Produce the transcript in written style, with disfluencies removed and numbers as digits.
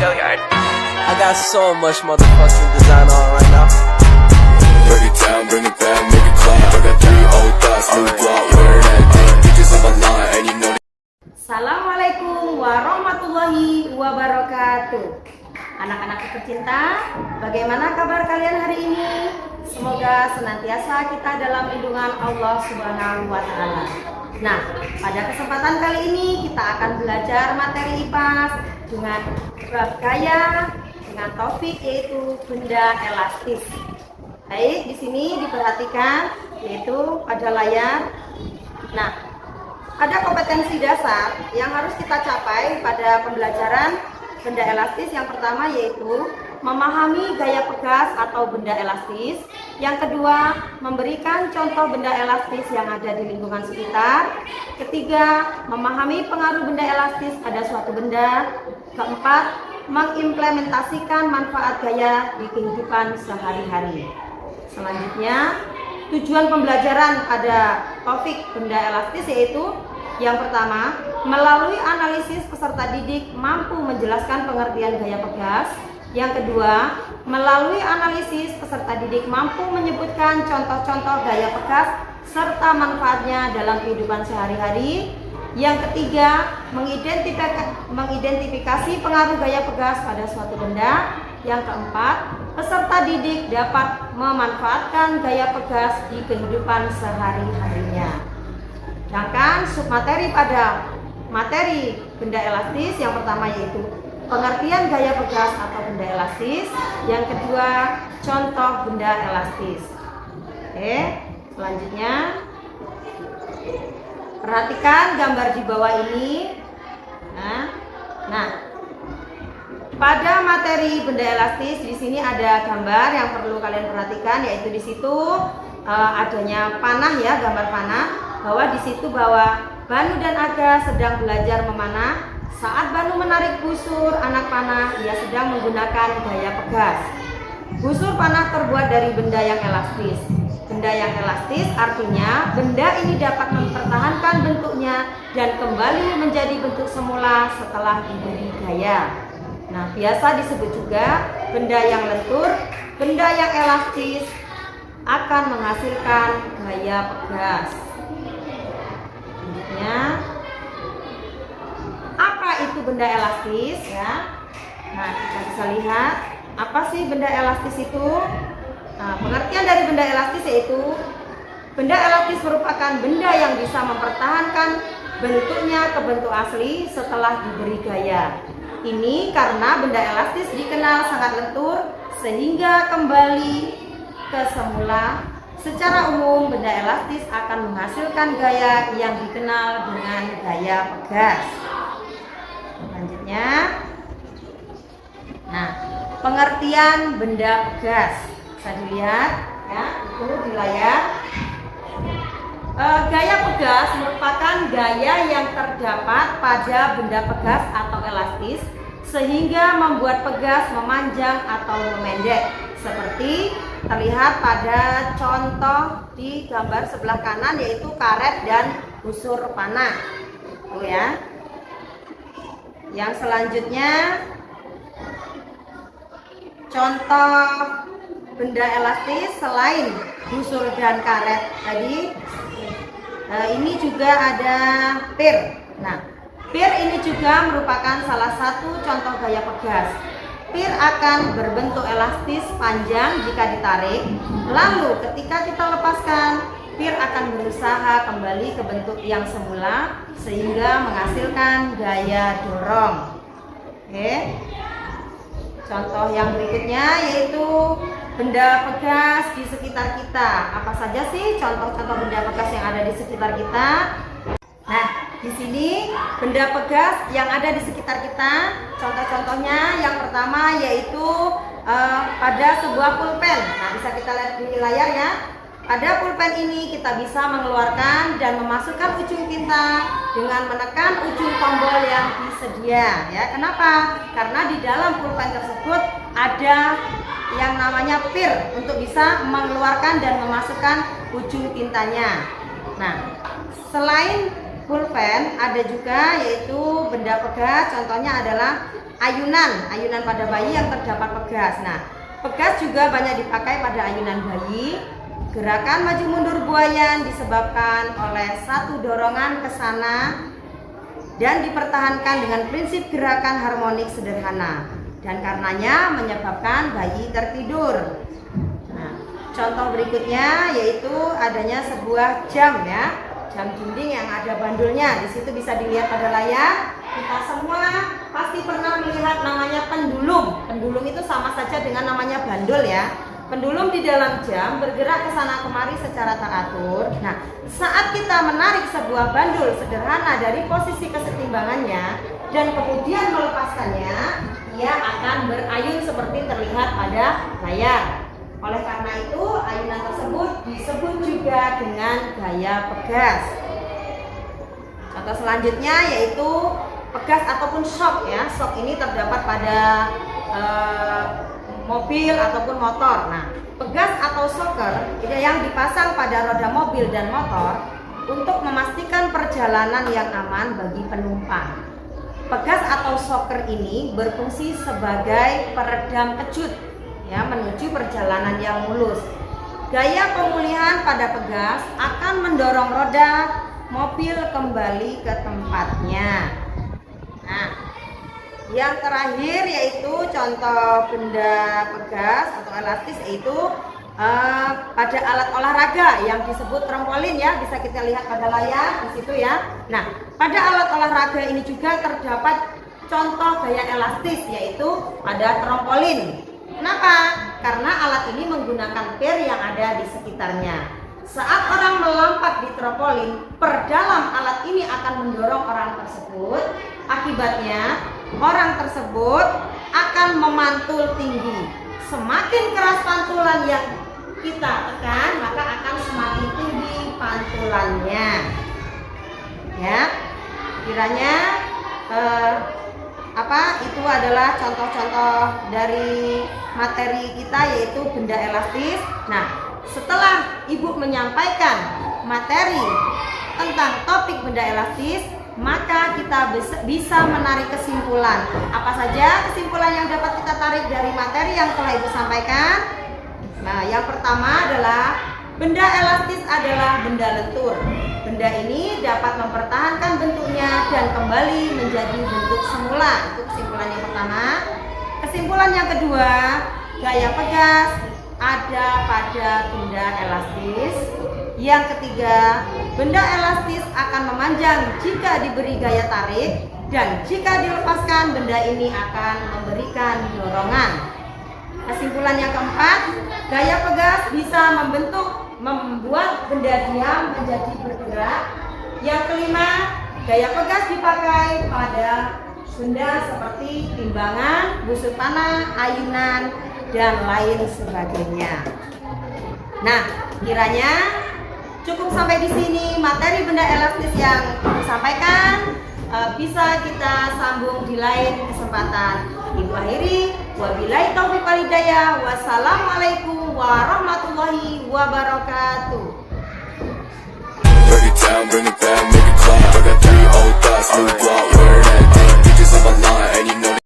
I got so much motherfucking design on right now. Break it down, bring it back, make it clap. I got 3 old thoughts, new block, wear that thing. Bitches on my line, and you know. Assalamualaikum warahmatullahi wabarakatuh. Anak-anak tercinta, bagaimana kabar kalian hari ini? Semoga senantiasa kita dalam lindungan Allah Subhanahu wa Ta'ala. Nah, pada kesempatan kali ini kita akan belajar materi IPAS dengan bab gaya dengan topik yaitu benda elastis. Baik, di sini diperhatikan yaitu pada layar. Nah, ada kompetensi dasar yang harus kita capai pada pembelajaran benda elastis. Yang pertama yaitu memahami gaya pegas atau benda elastis. Yang kedua, memberikan contoh benda elastis yang ada di lingkungan sekitar. Ketiga, memahami pengaruh benda elastis pada suatu benda. Keempat, mengimplementasikan manfaat gaya di kehidupan sehari-hari. Selanjutnya, tujuan pembelajaran pada topik benda elastis yaitu yang pertama, melalui analisis peserta didik mampu menjelaskan pengertian gaya pegas. Yang kedua, melalui analisis peserta didik mampu menyebutkan contoh-contoh gaya pegas serta manfaatnya dalam kehidupan sehari-hari. Yang ketiga, mengidentifikasi pengaruh gaya pegas pada suatu benda. Yang keempat, peserta didik dapat memanfaatkan gaya pegas di kehidupan sehari-harinya. Sedangkan submateri pada materi benda elastis yang pertama yaitu pengertian gaya pegas atau benda elastis. Yang kedua, contoh benda elastis. Oke, selanjutnya perhatikan gambar di bawah ini. Nah, pada materi benda elastis di sini ada gambar yang perlu kalian perhatikan, yaitu di situ adanya panah ya, gambar panah. Bahwa di situ bahwa Banu dan Aga sedang belajar memanah. Saat Banu menarik busur anak panah, ia sedang menggunakan gaya pegas. Busur panah terbuat dari benda yang elastis. Benda yang elastis artinya benda ini dapat mempertahankan bentuknya dan kembali menjadi bentuk semula setelah diberi gaya. Nah, biasa disebut juga benda yang lentur. Benda yang elastis akan menghasilkan gaya pegas. Selanjutnya, apa itu benda elastis ya? Nah, kita bisa lihat apa sih benda elastis itu. Nah, pengertian dari benda elastis yaitu benda elastis merupakan benda yang bisa mempertahankan bentuknya ke bentuk asli setelah diberi gaya. Ini karena benda elastis dikenal sangat lentur sehingga kembali ke semula. Secara umum, benda elastis akan menghasilkan gaya yang dikenal dengan gaya pegas. Selanjutnya, nah, pengertian benda pegas bisa dilihat ya, itu di layar. Gaya pegas merupakan gaya yang terdapat pada benda pegas atau elastis sehingga membuat pegas memanjang atau memendek, seperti terlihat pada contoh di gambar sebelah kanan yaitu karet dan busur panah. Tuh ya. Yang selanjutnya contoh benda elastis selain busur dan karet tadi, ini juga ada pir. Nah, pir ini juga merupakan salah satu contoh gaya pegas. Pir akan berbentuk elastis panjang jika ditarik, lalu ketika kita lepaskan, pir akan berusaha kembali ke bentuk yang semula sehingga menghasilkan gaya dorong. Oke. Contoh yang berikutnya yaitu benda pegas di sekitar kita. Apa saja sih contoh-contoh benda pegas yang ada di sekitar kita? Nah, di sini benda pegas yang ada di sekitar kita, contoh-contohnya yang pertama yaitu pada sebuah pulpen. Nah, bisa kita lihat di layar ya. Pada pulpen ini kita bisa mengeluarkan dan memasukkan ujung tinta dengan menekan ujung tombol yang disedia ya. Kenapa? Karena di dalam pulpen tersebut ada yang namanya pir untuk bisa mengeluarkan dan memasukkan ujung tintanya. Nah, selain pulpen, ada juga yaitu benda pegas, contohnya adalah ayunan pada bayi yang terdapat pegas. Nah, pegas juga banyak dipakai pada ayunan bayi. Gerakan maju mundur buayan disebabkan oleh satu dorongan ke sana dan dipertahankan dengan prinsip gerakan harmonik sederhana, dan karenanya menyebabkan bayi tertidur. Nah, contoh berikutnya yaitu adanya sebuah jam ya. Jam dinding yang ada bandulnya, di situ bisa dilihat pada layar. Kita semua pasti pernah melihat namanya pendulum. Pendulum itu sama saja dengan namanya bandul ya. Pendulum di dalam jam bergerak ke sana kemari secara teratur. Nah, saat kita menarik sebuah bandul sederhana dari posisi kesetimbangannya dan kemudian melepaskannya, ia akan berayun seperti terlihat pada layar. Oleh karena itu, ayunan tersebut disebut juga dengan gaya pegas. Contoh selanjutnya yaitu pegas ataupun shock ya. Shock ini terdapat pada mobil ataupun motor. Nah, pegas atau shocker yang dipasang pada roda mobil dan motor untuk memastikan perjalanan yang aman bagi penumpang. Pegas atau shocker ini berfungsi sebagai peredam kejut ya, menuju perjalanan yang mulus. Gaya pemulihan pada pegas akan mendorong roda mobil kembali ke tempatnya. Nah, yang terakhir yaitu contoh benda pegas atau elastis yaitu pada alat olahraga yang disebut trampolin ya, bisa kita lihat pada layar di situ ya. Nah, pada alat olahraga ini juga terdapat contoh gaya elastis yaitu pada trampolin. Kenapa? Karena alat ini menggunakan pir yang ada di sekitarnya. Saat orang melompat di trampolin, perdalam alat ini akan mendorong orang tersebut. Akibatnya, orang tersebut akan memantul tinggi. Semakin keras pantulan yang kita tekan, maka akan semakin tinggi pantulannya. Ya, kiranya itu adalah contoh-contoh dari materi kita yaitu benda elastis. Nah, setelah Ibu menyampaikan materi tentang topik benda elastis, maka kita bisa menarik kesimpulan. Apa saja kesimpulan yang dapat kita tarik dari materi yang telah Ibu sampaikan? Nah, yang pertama adalah benda elastis adalah benda lentur. Benda ini dapat mempertahankan bentuknya dan kembali menjadi bentuk semula. Itu kesimpulan yang pertama. Kesimpulan yang kedua, gaya pegas ada pada benda elastis. Yang ketiga, benda elastis akan memanjang jika diberi gaya tarik, dan jika dilepaskan benda ini akan memberikan dorongan. Kesimpulan yang keempat, gaya pegas bisa membuat benda diam menjadi bergerak. Yang kelima, gaya pegas dipakai pada benda seperti timbangan, busur panah, ayunan, dan lain sebagainya. Nah, kiranya cukup sampai di sini materi benda elastis yang disampaikan. Bisa kita sambung di lain kesempatan. Ibu akhiri, wabillahi taufiq wal hidayah. Wassalamualaikum warahmatullahi wabarakatuh. Break it down, bring it back, make it clap. I got 3 old thoughts, new block, where that thing. Bitches on my line, and you know